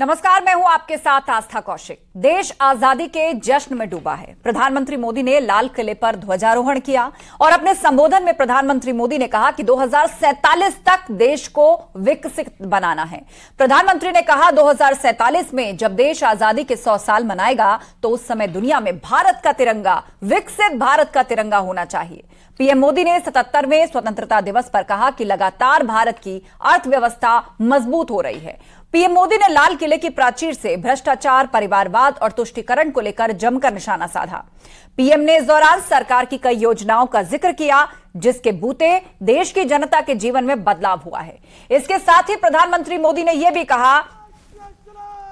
नमस्कार, मैं हूं आपके साथ आस्था कौशिक। देश आजादी के जश्न में डूबा है। प्रधानमंत्री मोदी ने लाल किले पर ध्वजारोहण किया और अपने संबोधन में प्रधानमंत्री मोदी ने कहा कि 2047 तक देश को विकसित बनाना है। प्रधानमंत्री ने कहा 2047 में जब देश आजादी के 100 साल मनाएगा तो उस समय दुनिया में भारत का तिरंगा, विकसित भारत का तिरंगा होना चाहिए। पीएम मोदी ने 77वें स्वतंत्रता दिवस पर कहा कि लगातार भारत की अर्थव्यवस्था मजबूत हो रही है। पीएम मोदी ने लाल किले की प्राचीर से भ्रष्टाचार, परिवारवाद और तुष्टीकरण को लेकर जमकर निशाना साधा। पीएम ने इस दौरान सरकार की कई योजनाओं का जिक्र किया जिसके बूते देश की जनता के जीवन में बदलाव हुआ है। इसके साथ ही प्रधानमंत्री मोदी ने यह भी कहा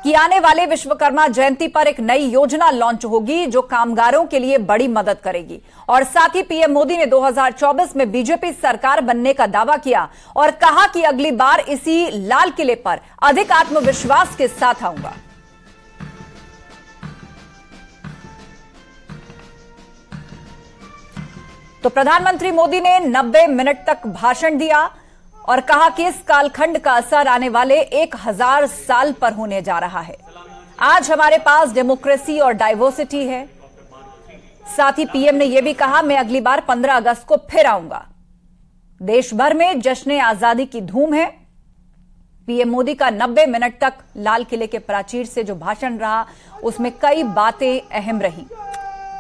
कि आने वाले विश्वकर्मा जयंती पर एक नई योजना लॉन्च होगी जो कामगारों के लिए बड़ी मदद करेगी। और साथ ही पीएम मोदी ने 2024 में बीजेपी सरकार बनने का दावा किया और कहा कि अगली बार इसी लाल किले पर अधिक आत्मविश्वास के साथ आऊंगा। तो प्रधानमंत्री मोदी ने 90 मिनट तक भाषण दिया और कहा कि इस कालखंड का असर आने वाले 1000 साल पर होने जा रहा है। आज हमारे पास डेमोक्रेसी और डाइवर्सिटी है। साथ ही पीएम ने यह भी कहा, मैं अगली बार 15 अगस्त को फिर आऊंगा। देश भर में जश्न आजादी की धूम है। पीएम मोदी का 90 मिनट तक लाल किले के प्राचीर से जो भाषण रहा उसमें कई बातें अहम रही।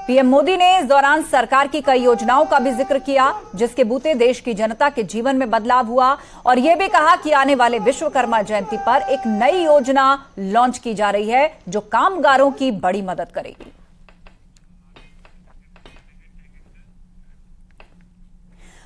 पीएम मोदी ने इस दौरान सरकार की कई योजनाओं का भी जिक्र किया जिसके बूते देश की जनता के जीवन में बदलाव हुआ और यह भी कहा कि आने वाले विश्वकर्मा जयंती पर एक नई योजना लॉन्च की जा रही है जो कामगारों की बड़ी मदद करेगी।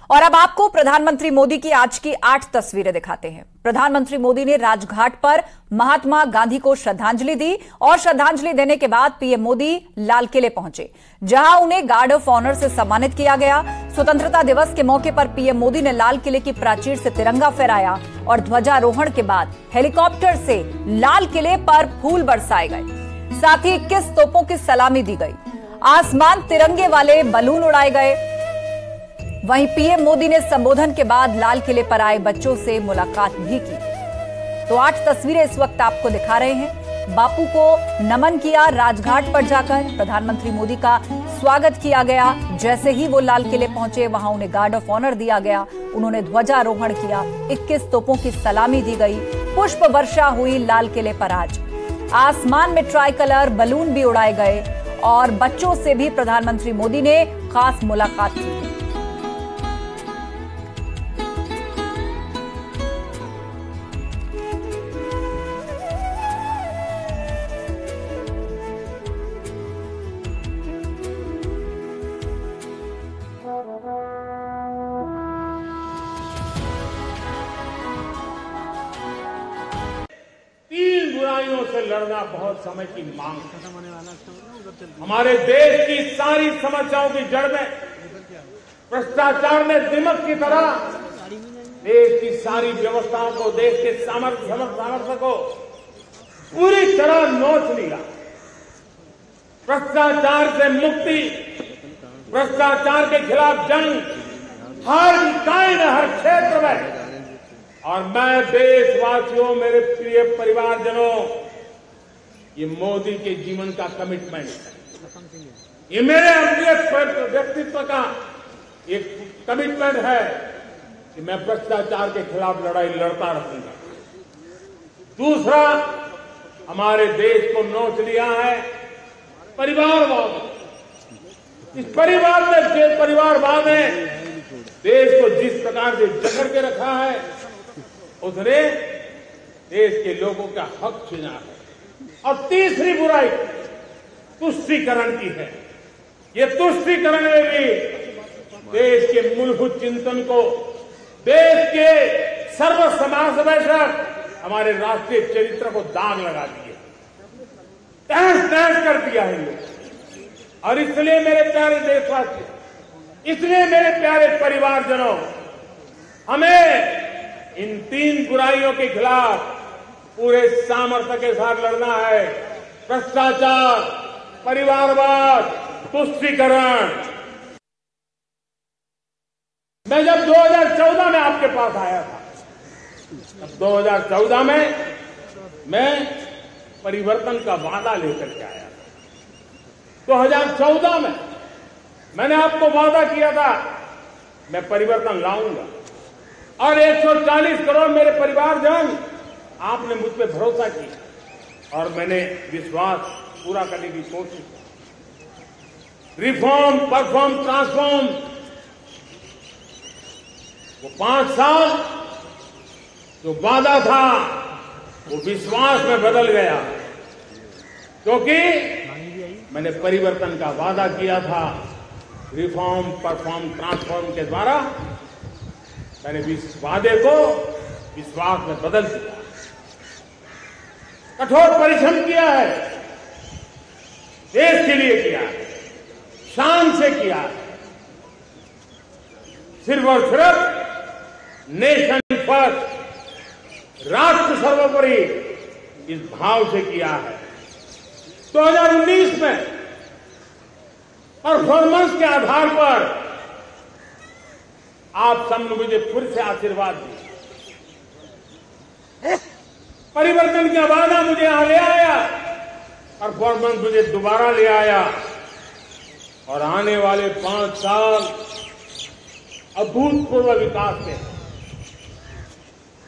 और अब आपको प्रधानमंत्री मोदी की आज की 8 तस्वीरें दिखाते हैं। प्रधानमंत्री मोदी ने राजघाट पर महात्मा गांधी को श्रद्धांजलि दी और श्रद्धांजलि देने के बाद पीएम मोदी लाल किले पहुंचे जहां उन्हें गार्ड ऑफ ऑनर से सम्मानित किया गया। स्वतंत्रता दिवस के मौके पर पीएम मोदी ने लाल किले की प्राचीर से तिरंगा फहराया और ध्वजारोहण के बाद हेलीकॉप्टर से लाल किले पर फूल बरसाए गए। साथ ही 21 तोपों की सलामी दी गई। आसमान तिरंगे वाले बलून उड़ाए गए। वहीं पीएम मोदी ने संबोधन के बाद लाल किले पर आए बच्चों से मुलाकात भी की। तो 8 तस्वीरें इस वक्त आपको दिखा रहे हैं। बापू को नमन किया। राजघाट पर जाकर प्रधानमंत्री मोदी का स्वागत किया गया। जैसे ही वो लाल किले पहुंचे वहां उन्हें गार्ड ऑफ ऑनर दिया गया। उन्होंने ध्वजारोहण किया। 21 तोपों की सलामी दी गई। पुष्प वर्षा हुई लाल किले पर। आज आसमान में ट्राई कलर बलून भी उड़ाए गए और बच्चों से भी प्रधानमंत्री मोदी ने खास मुलाकात की। बुराइयों से लड़ना बहुत समय की मांग है। हमारे देश की सारी समस्याओं की जड़ में भ्रष्टाचार ने दिमक की तरह देश की सारी व्यवस्थाओं को, देश के सामर्थ्य को पूरी तरह नोच लिया। भ्रष्टाचार से मुक्ति, भ्रष्टाचार के खिलाफ जंग हर इकाई में, हर क्षेत्र में। और मैं देशवासियों, मेरे प्रिय परिवारजनों, ये मोदी के जीवन का कमिटमेंट है। ये मेरे अपने व्यक्तित्व का एक कमिटमेंट है कि मैं भ्रष्टाचार के खिलाफ लड़ाई लड़ता रहूंगा। दूसरा, हमारे देश को नोच लिया है परिवारवाद। इस परिवारवाद ने देश को जिस प्रकार से जकड़ के रखा है उसने देश के लोगों का हक छीना है। और तीसरी बुराई तुष्टीकरण की है। ये तुष्टीकरण में भी देश के मूलभूत चिंतन को, देश के सर्व समावेशक हमारे राष्ट्रीय चरित्र को दाग लगा दिए, तहस नहस कर दिया है ये। और इसलिए मेरे प्यारे देशवासियों, इसलिए मेरे प्यारे परिवारजनों, हमें इन 3 बुराइयों के खिलाफ पूरे सामर्थ्य के साथ लड़ना है। भ्रष्टाचार, परिवारवाद, तुष्टीकरण। मैं जब 2014 में आपके पास आया था, तब 2014 में मैं परिवर्तन का वादा लेकर के आया। 2014 में मैंने आपको वादा किया था मैं परिवर्तन लाऊंगा, और 140 करोड़ मेरे परिवारजन आपने मुझ पे भरोसा किया और मैंने विश्वास पूरा करने की कोशिश की। रिफॉर्म, परफॉर्म, ट्रांसफॉर्म, वो 5 साल जो वादा था वो विश्वास में बदल गया, क्योंकि मैंने परिवर्तन का वादा किया था। रिफॉर्म, परफॉर्म, ट्रांसफॉर्म के द्वारा मैंने इस वादे को विश्वास में बदल दिया। कठोर परिश्रम किया है, देश के लिए किया है, शान से किया है, सिर्फ और सिर्फ नेशन फर्स्ट, राष्ट्र सर्वोपरि इस भाव से किया है। 2019 में परफॉर्मेंस के आधार पर आप सबने मुझे फिर से आशीर्वाद दिया। परिवर्तन का वादा मुझे यहां ले आया, परफॉर्मेंस मुझे दोबारा ले आया, और आने वाले 5 साल अभूतपूर्व विकास के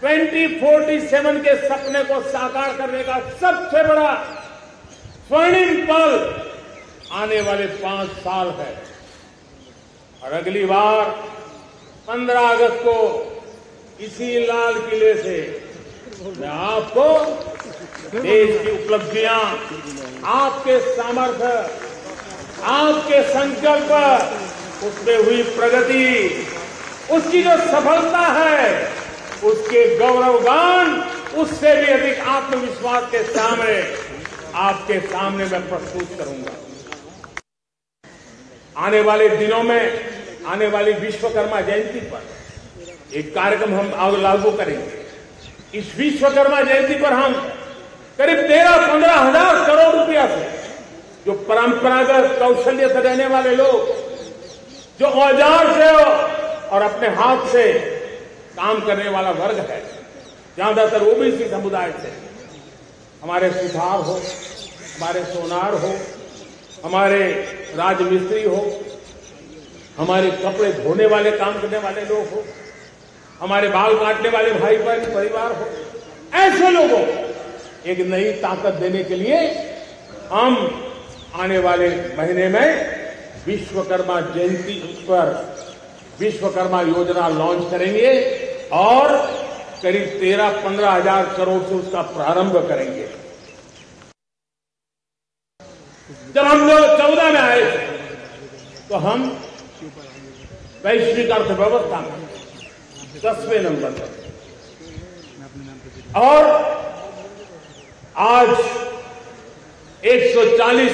2047 के सपने को साकार करने का सबसे बड़ा स्वर्णिम पल आने वाले 5 साल है। और अगली बार 15 अगस्त को इसी लाल किले से मैं आपको देश की उपलब्धियां, आपके सामर्थ्य, आपके संकल्प, उसमें हुई प्रगति, उसकी जो सफलता है, उसके गौरवगान, उससे भी अधिक आत्मविश्वास के सामने आपके सामने मैं प्रस्तुत करूंगा। आने वाले दिनों में, आने वाली विश्वकर्मा जयंती पर एक कार्यक्रम हम लागू करेंगे। इस विश्वकर्मा जयंती पर हम करीब 13-15 हजार करोड़ रुपया से, जो परंपरागत कौशल्य से रहने वाले लोग, जो औजार से और अपने हाथ से काम करने वाला वर्ग है, ज्यादातर ओबीसी समुदाय से, हमारे सुथार हो, हमारे सोनार हो, हमारे राजमिस्त्री हो, हमारे कपड़े धोने वाले काम करने वाले लोग हो, हमारे बाल काटने वाले भाई बहन परिवार हो, ऐसे लोगों को एक नई ताकत देने के लिए हम आने वाले महीने में विश्वकर्मा जयंती पर विश्वकर्मा योजना लॉन्च करेंगे और करीब 13-15 हजार करोड़ से उसका प्रारंभ करेंगे। जब हम लोग 14 में आए थे तो हम वैश्विक अर्थव्यवस्था में 10वें नंबर पर, और आज 140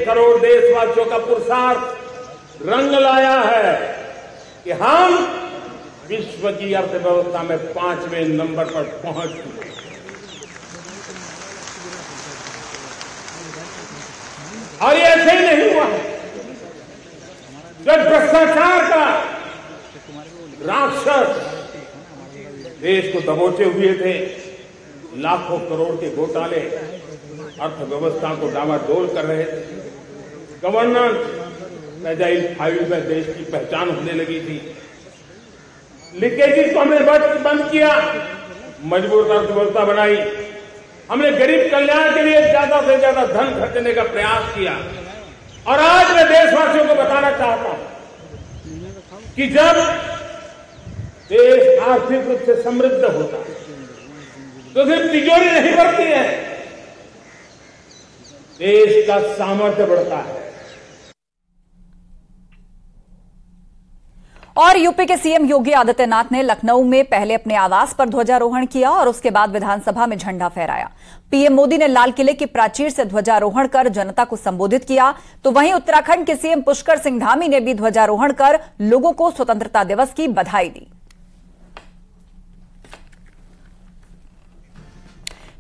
करोड़ देशवासियों का पुरुषार्थ रंग लाया है कि हम विश्व की अर्थव्यवस्था में 5वें नंबर पर पहुंच चुके। और ये ऐसे ही नहीं हुआ है। जब भ्रष्टाचार का राक्षस देश को दबोचे हुए थे, लाखों करोड़ के घोटाले अर्थव्यवस्था को डामाडोल कर रहे थे, गवर्नेंस फ्रेजाइल फाइल में देश की पहचान होने लगी थी, लीकेजेस को हमने बंद किया, मजबूत अर्थव्यवस्था बनाई, हमने गरीब कल्याण के लिए ज्यादा से ज्यादा धन खर्चने का प्रयास किया। और आज मैं देशवासियों को बताना चाहता हूं कि जब देश आर्थिक रूप से समृद्ध होता है तो सिर्फ तिजोरी नहीं बढ़ती है, देश का सामर्थ्य बढ़ता है। और यूपी के सीएम योगी आदित्यनाथ ने लखनऊ में पहले अपने आवास पर ध्वजारोहण किया और उसके बाद विधानसभा में झंडा फहराया। पीएम मोदी ने लाल किले की प्राचीर से ध्वजारोहण कर जनता को संबोधित किया, तो वहीं उत्तराखंड के सीएम पुष्कर सिंह धामी ने भी ध्वजारोहण कर लोगों को स्वतंत्रता दिवस की बधाई दी।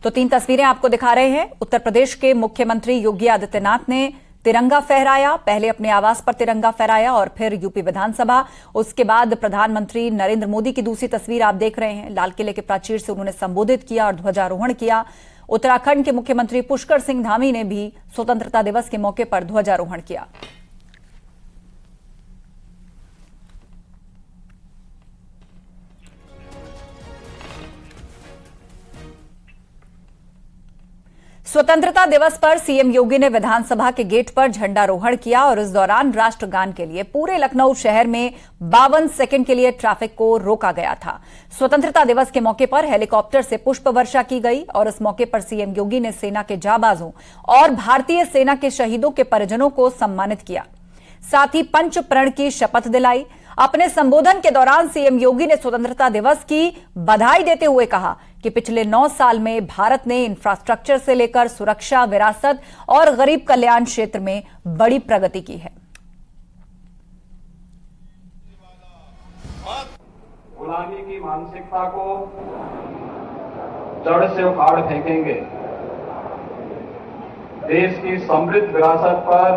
तो 3 तस्वीरें आपको दिखा रहे हैं। उत्तर प्रदेश के मुख्यमंत्री योगी आदित्यनाथ ने तिरंगा फहराया, पहले अपने आवास पर तिरंगा फहराया और फिर यूपी विधानसभा। उसके बाद प्रधानमंत्री नरेंद्र मोदी की दूसरी तस्वीर आप देख रहे हैं। लाल किले के प्राचीर से उन्होंने संबोधित किया और ध्वजारोहण किया। उत्तराखंड के मुख्यमंत्री पुष्कर सिंह धामी ने भी स्वतंत्रता दिवस के मौके पर ध्वजारोहण किया। स्वतंत्रता दिवस पर सीएम योगी ने विधानसभा के गेट पर झंडारोहण किया और इस दौरान राष्ट्रगान के लिए पूरे लखनऊ शहर में 52 सेकंड के लिए ट्रैफिक को रोका गया था। स्वतंत्रता दिवस के मौके पर हेलीकॉप्टर से पुष्प वर्षा की गई और इस मौके पर सीएम योगी ने सेना के जाबाजों और भारतीय सेना के शहीदों के परिजनों को सम्मानित किया। साथ ही पंच प्रण की शपथ दिलाई। अपने संबोधन के दौरान सीएम योगी ने स्वतंत्रता दिवस की बधाई देते हुए कहा कि पिछले 9 साल में भारत ने इंफ्रास्ट्रक्चर से लेकर सुरक्षा, विरासत और गरीब कल्याण क्षेत्र में बड़ी प्रगति की है। गुलामी की मानसिकता को जड़ से उखाड़ फेंकेंगे। देश की समृद्ध विरासत पर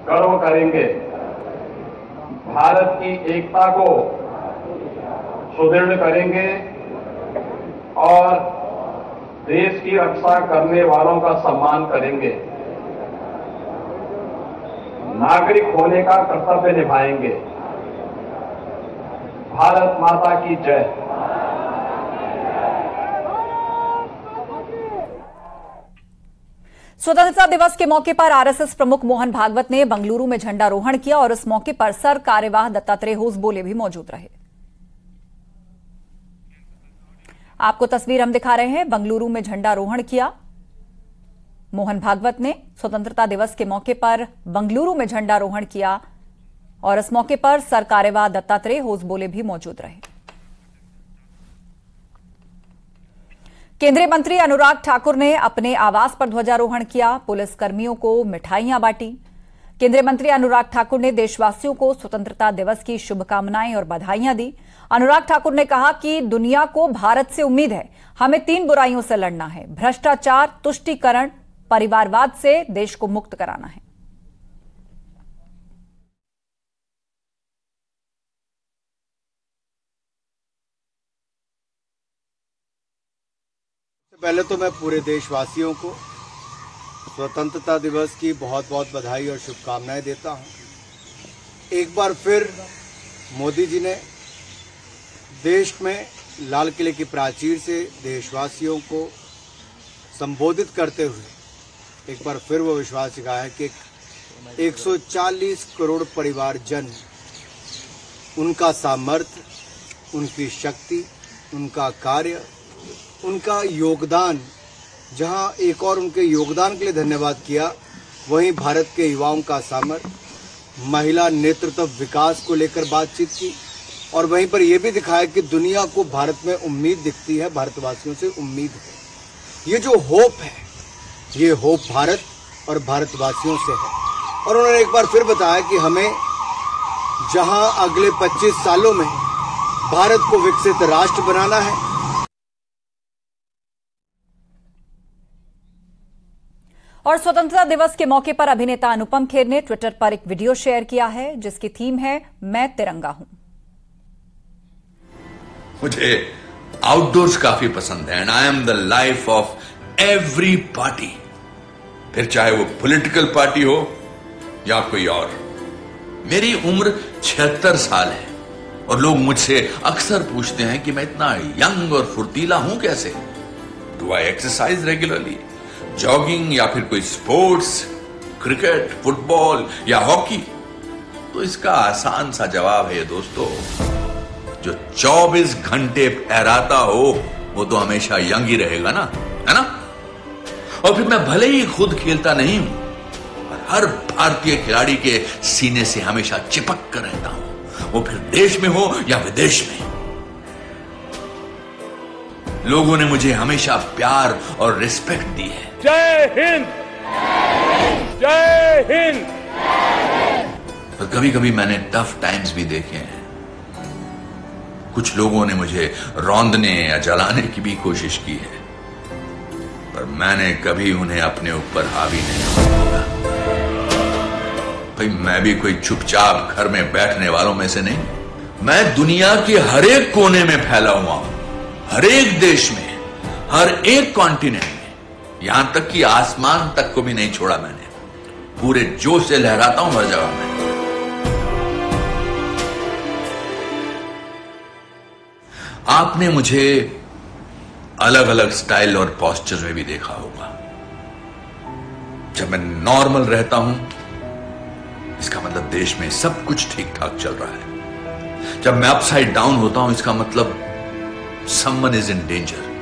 गर्व करेंगे। भारत की एकता को सुदृढ़ करेंगे और देश की रक्षा करने वालों का सम्मान करेंगे। नागरिक होने का कर्तव्य निभाएंगे। भारत माता की जय। स्वतंत्रता दिवस के मौके पर आरएसएस प्रमुख मोहन भागवत ने बंगलुरु में झंडारोहण किया और इस मौके पर सर कार्यवाह दत्तात्रेय होसबोले भी मौजूद रहे। आपको तस्वीर हम दिखा रहे हैं। बंगलुरु में झंडारोहण किया मोहन भागवत ने। स्वतंत्रता दिवस के मौके पर बंगलुरु में झंडारोहण किया और इस मौके पर सर कार्यवाह दत्तात्रेय होसबोले भी मौजूद रहे। केंद्रीय मंत्री अनुराग ठाकुर ने अपने आवास पर ध्वजारोहण किया। पुलिस कर्मियों को मिठाइयां बांटी। केंद्रीय मंत्री अनुराग ठाकुर ने देशवासियों को स्वतंत्रता दिवस की शुभकामनाएं और बधाइयां दी। अनुराग ठाकुर ने कहा कि दुनिया को भारत से उम्मीद है। हमें 3 बुराइयों से लड़ना है: भ्रष्टाचार, तुष्टीकरण, परिवारवाद से देश को मुक्त कराना है। पहले तो मैं पूरे देशवासियों को स्वतंत्रता दिवस की बहुत बहुत बधाई और शुभकामनाएं देता हूं। एक बार फिर मोदी जी ने देश में लाल किले की प्राचीर से देशवासियों को संबोधित करते हुए एक बार फिर वो विश्वास जगाया है कि 140 करोड़ परिवारजन, उनका सामर्थ्य, उनकी शक्ति, उनका कार्य, उनका योगदान, जहां एक और उनके योगदान के लिए धन्यवाद किया, वहीं भारत के युवाओं का सामर्थ्य, महिला नेतृत्व, विकास को लेकर बातचीत की और वहीं पर यह भी दिखाया कि दुनिया को भारत में उम्मीद दिखती है, भारतवासियों से उम्मीद है। ये जो होप है, ये होप भारत और भारतवासियों से है। और उन्होंने एक बार फिर बताया कि हमें जहां अगले 25 सालों में भारत को विकसित राष्ट्र बनाना है। और स्वतंत्रता दिवस के मौके पर अभिनेता अनुपम खेर ने ट्विटर पर एक वीडियो शेयर किया है जिसकी थीम है मैं तिरंगा हूं। मुझे आउटडोर्स काफी पसंद है and I am the life of every party, फिर चाहे वो पॉलिटिकल पार्टी हो या कोई और। मेरी उम्र 76 साल है और लोग मुझसे अक्सर पूछते हैं कि मैं इतना यंग और फुर्तीला हूं कैसे। Do I exercise regularly, jogging या फिर कोई स्पोर्ट्स, क्रिकेट, फुटबॉल या हॉकी? तो इसका आसान सा जवाब है दोस्तों, जो 24 घंटे फहराता हो वो तो हमेशा यंग ही रहेगा ना, है ना। और फिर मैं भले ही खुद खेलता नहीं हूं और हर भारतीय खिलाड़ी के सीने से हमेशा चिपक कर रहता हूं, वो फिर देश में हो या विदेश में। लोगों ने मुझे हमेशा प्यार और रिस्पेक्ट दी है। जय हिंद, जय हिंद। और कभी कभी मैंने टफ टाइम्स भी देखे हैं। कुछ लोगों ने मुझे रौंदने या जलाने की भी कोशिश की है, पर मैंने कभी उन्हें अपने ऊपर हावी नहीं होने दिया। भाई मैं भी कोई चुपचाप घर में बैठने वालों में से नहीं। मैं दुनिया के हर एक कोने में फैला हुआ हूं, हर एक देश में, हर एक कॉन्टिनेंट में, यहां तक कि आसमान तक को भी नहीं छोड़ा मैंने। पूरे जोश से लहराता हूं हर जगह में। आपने मुझे अलग अलग स्टाइल और पोस्चर में भी देखा होगा। जब मैं नॉर्मल रहता हूं, इसका मतलब देश में सब कुछ ठीक ठाक चल रहा है। जब मैं अपसाइड डाउन होता हूं, इसका मतलब समवन इज इन डेंजर।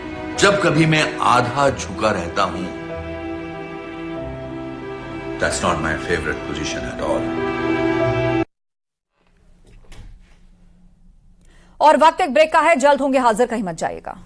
जब कभी मैं आधा झुका रहता हूं, that's not my favourite position at all. और वक्त एक ब्रेक का है, जल्द होंगे हाजिर, कहीं मत जाइएगा।